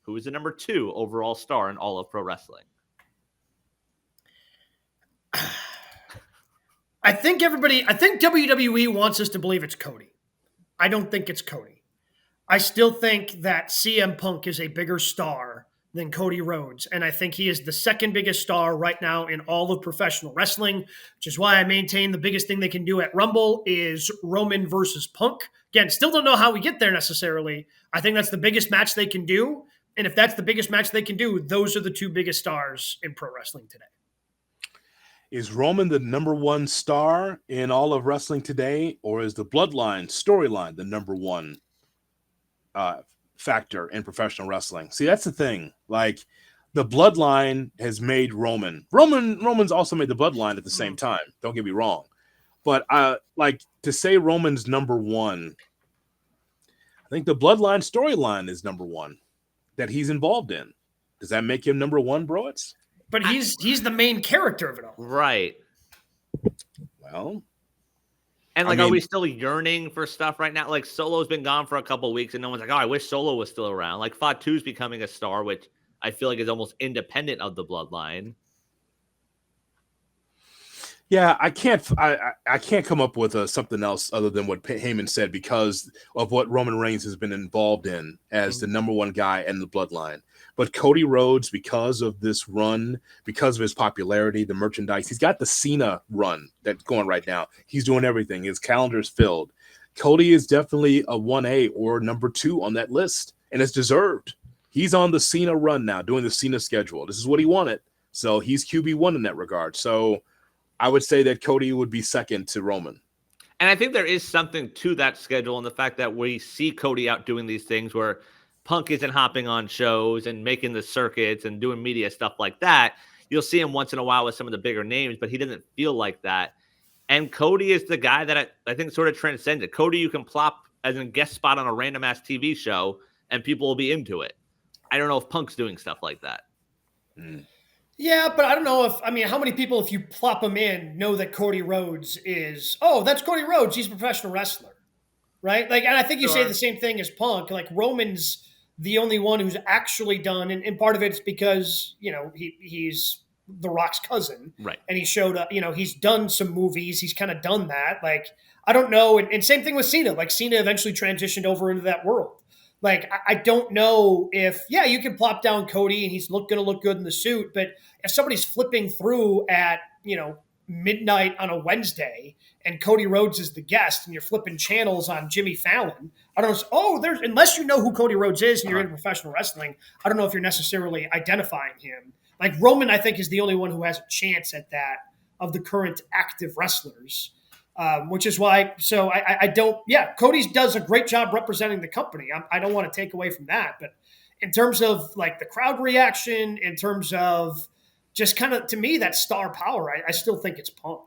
who is the number 2 overall star in all of pro wrestling? I think WWE wants us to believe it's Cody. I don't think it's Cody. I still think that CM Punk is a bigger star than Cody Rhodes. And I think he is the second biggest star right now in all of professional wrestling, which is why I maintain the biggest thing they can do at Rumble is Roman versus Punk. Again, still don't know how we get there necessarily. I think that's the biggest match they can do. And if that's the biggest match they can do, those are the 2 biggest stars in pro wrestling today. Is Roman the number 1 star in all of wrestling today, or is the Bloodline storyline the number 1 factor in professional wrestling? See, that's the thing. Like, the Bloodline has made Roman's also made the Bloodline at the same time. Don't get me wrong. But like, to say Roman's number 1, I think the Bloodline storyline is number 1 that he's involved in. Does that make him number 1, Broets? But he's the main character of it all. Right. Well, and like, are we still yearning for stuff right now? Like, Solo's been gone for a couple of weeks, and no one's like, oh, I wish Solo was still around. Like, Fatu's becoming a star, which I feel like is almost independent of the Bloodline. Yeah, I can't come up with something else other than what Heyman said because of what Roman Reigns has been involved in as the number 1 guy in the Bloodline. But Cody Rhodes, because of this run, because of his popularity, the merchandise, he's got the Cena run that's going right now. He's doing everything. His calendar's filled. Cody is definitely a 1A or number 2 on that list, and it's deserved. He's on the Cena run now, doing the Cena schedule. This is what he wanted. So he's QB1 in that regard. So I would say that Cody would be second to Roman. And I think there is something to that schedule and the fact that we see Cody out doing these things where Punk isn't hopping on shows and making the circuits and doing media stuff like that. You'll see him once in a while with some of the bigger names, but he doesn't feel like that. And Cody is the guy that I think sort of transcends it. Cody, you can plop as a guest spot on a random ass TV show and people will be into it. I don't know if Punk's doing stuff like that. Yeah, but I don't know how many people, if you plop them in, know that Cody Rhodes is, oh, that's Cody Rhodes. He's a professional wrestler, right? Like, and I think you say the same thing as Punk. Like, Roman's the only one who's actually done, and part of it's because, he's The Rock's cousin. Right. And he showed up, he's done some movies. He's kind of done that. Like, I don't know. And same thing with Cena. Like, Cena eventually transitioned over into that world. Like, I don't know if, you can plop down Cody and he's going to look good in the suit. But if somebody's flipping through at, midnight on a Wednesday and Cody Rhodes is the guest and you're flipping channels on Jimmy Fallon, I don't know. Unless you know who Cody Rhodes is and you're in professional wrestling, I don't know if you're necessarily identifying him. Like, Roman, I think, is the only one who has a chance at that of the current active wrestlers. Which is why, so I don't, Cody does a great job representing the company. I don't want to take away from that. But in terms of like the crowd reaction, in terms of just kind of, to me, that star power, I still think it's Punk.